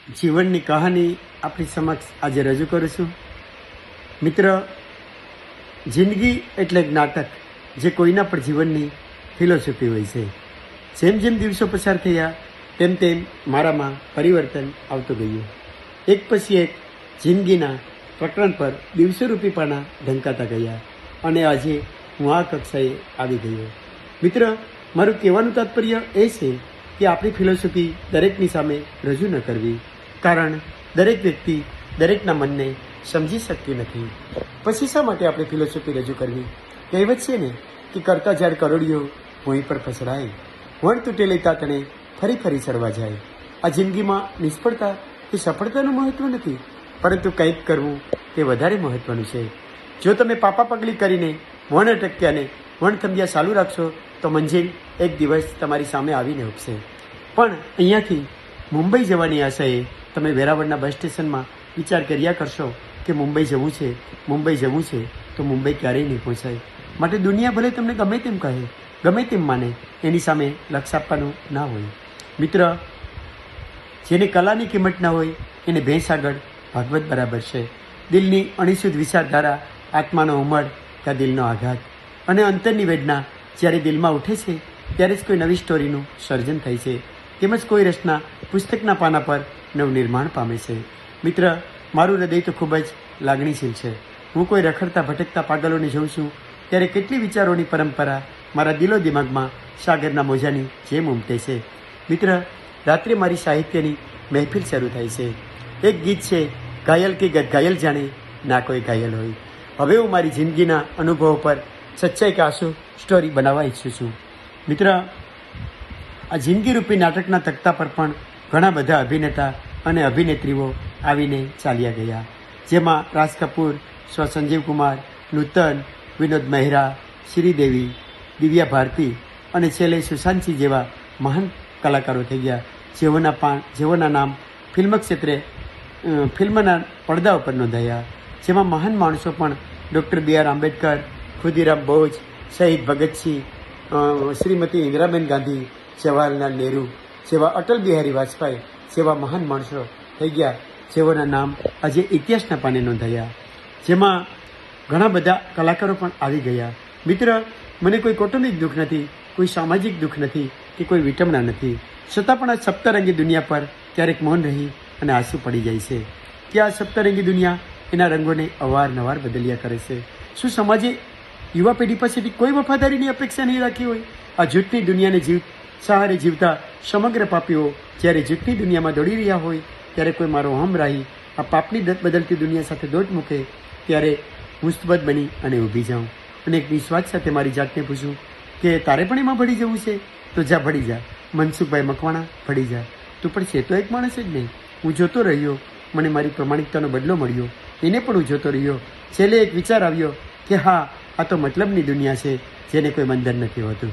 જીવનની કહાની આપણી સમક્ષ આજે રજૂ કરું છું. મિત્ર, જિંદગી એટલે એક નાટક જે કોઈના પણ જીવનની ફિલોસોફી હોય છે. જેમ જેમ દિવસો પસાર થયા તેમ તેમ મારામાં પરિવર્તન આવતું ગયું. એક પછી એક જિંદગીના પ્રકરણ પર દિવસોરૂપી પાના ઢંકાતા ગયા અને આજે હું આ કક્ષાએ આવી ગયો. મિત્ર, મારું કહેવાનું તાત્પર્ય એ છે કે આપણી ફિલોસોફી દરેકની સામે રજૂ ન કરવી, કારણ દરેક વ્યક્તિ દરેકના મનને સમજી શકતી નથી. પછી શા માટે આપણે ફિલોસોફી રજૂ કરવી? કહેવત છે ને કે કરતા ઝાડ કરોડિયો ભોંય પર ફસડાય, વણ તૂટેલી તાતણે ફરી ફરી ચડવા જાય. આ જિંદગીમાં નિષ્ફળતા કે સફળતાનું મહત્વ નથી, પરંતુ કંઈક કરવું તે વધારે મહત્વનું છે. જો તમે પાપા પગલી કરીને વણ અટક્યાને વણ થંભિયા ચાલુ રાખશો તો મંજિલ એક દિવસ તમારી સામે આવીને ઉપશે. પણ અહીંયાથી મુંબઈ જવાની આશાએ તમે વેરાવળના બસ સ્ટેશનમાં વિચાર કર્યા કરશો કે મુંબઈ જવું છે, મુંબઈ જવું છે, તો મુંબઈ ક્યારેય નહીં પહોંચાય. માટે દુનિયા ભલે તમને ગમે તેમ કહે, ગમે તેમ માને, એની સામે લક્ષ આપવાનું ના હોય. મિત્ર, જેને કલાની કિંમત ના હોય એને ભેંસ આગળ ભાગવત બરાબર છે. દિલની અણિશુદ્ધ વિચારધારા, આત્માનો ઉમળ, ત્યાં દિલનો આઘાત અને અંતરની વેદના જ્યારે દિલમાં ઉઠે છે ત્યારે જ કોઈ નવી સ્ટોરીનું સર્જન થાય છે. તેમજ કોઈ રચના પુસ્તકના પાના પર નવનિર્માણ પામે છે. મિત્ર, મારું હૃદય તો ખૂબ જ લાગણીશીલ છે. હું કોઈ રખડતા ભટકતા પાગલોને જોઉં છું ત્યારે કેટલી વિચારોની પરંપરા મારા દિલો દિમાગમાં સાગરના મોજાની જેમ ઉમટે છે. મિત્ર, રાત્રે મારી સાહિત્યની મહેફિલ શરૂ થાય છે. એક ગીત છે, ઘાયલ કે ઘાયલ જાણે ના કોઈ ઘાયલ હોય. હવે હું મારી જિંદગીના અનુભવો પર સચ્ચાઈ કે આંસુ સ્ટોરી બનાવવા ઈચ્છું છું. મિત્ર, આ જિંદગીરૂપી નાટકના તખ્તા પર પણ ઘણા બધા અભિનેતા અને અભિનેત્રીઓ આવીને ચાલ્યા ગયા, જેમાં રાજ કપૂર, સ્વ સંજીવ કુમાર, નૂતન, વિનોદ મહેરા, શ્રીદેવી, દિવ્યા ભારતી અને છેલ્લે સુશાંતસિંહ જેવા મહાન કલાકારો થઈ ગયા, જેઓના નામ ફિલ્મ ક્ષેત્રે ફિલ્મના પડદા ઉપર નોંધાયા. જેમાં મહાન માણસો પણ ડૉક્ટર B.R. આંબેડકર, ખુદીરામ બોઝ, શહીદ ભગતસિંહ, શ્રીમતી ઇન્દિરાબેન ગાંધી, જવાહરલાલ નહેરુ જેવા, અટલ બિહારી વાજપેયી જેવા મહાન માણસો થઈ ગયા, જેઓના નામ આજે ઇતિહાસના પાને નોંધાયા. જેમાં ઘણા બધા કલાકારો પણ આવી ગયા. મિત્ર, મને કોઈ કૌટુંબિક દુઃખ નથી, કોઈ સામાજિક દુઃખ નથી કે કોઈ વિટંબણા નથી, છતાં પણ આ સપ્તરંગી દુનિયા પર ક્યારેક મૌન રહી અને આંસુ પડી જાય છે કે આ સપ્તરંગી દુનિયા એના રંગોને અવારનવાર બદલ્યા કરે છે. શું સમાજે યુવા પેઢી પાસેથી કોઈ વફાદારીની અપેક્ષા નહીં રાખી હોય? આ જૂથની દુનિયાને સહારે જીવતા સમગ્ર પાપીઓ જ્યારે જૂથની દુનિયામાં દોડી રહ્યા હોય ત્યારે કોઈ મારો હમ રાહી આ પાપની બદલતી દુનિયા સાથે દોટ મૂકે ત્યારે હું સ્તબ્ધ બની અને ઊભી જાઉં અને એક વિશ્વાસ સાથે મારી જાતને પૂછું કે તારે પણ એમાં ભળી જવું છે તો જા ભળી જા. મનસુખભાઈ મકવાણા, ભળી જા. તું પણ છે તો એક માણસ જ નહીં. હું જોતો રહ્યો, મને મારી પ્રમાણિકતાનો બદલો મળ્યો, એને પણ હું જોતો રહ્યો. છેલ્લે એક વિચાર આવ્યો કે હા, આ તો મતલબની દુનિયા છે જેને કોઈ બંધન નથી હોતું.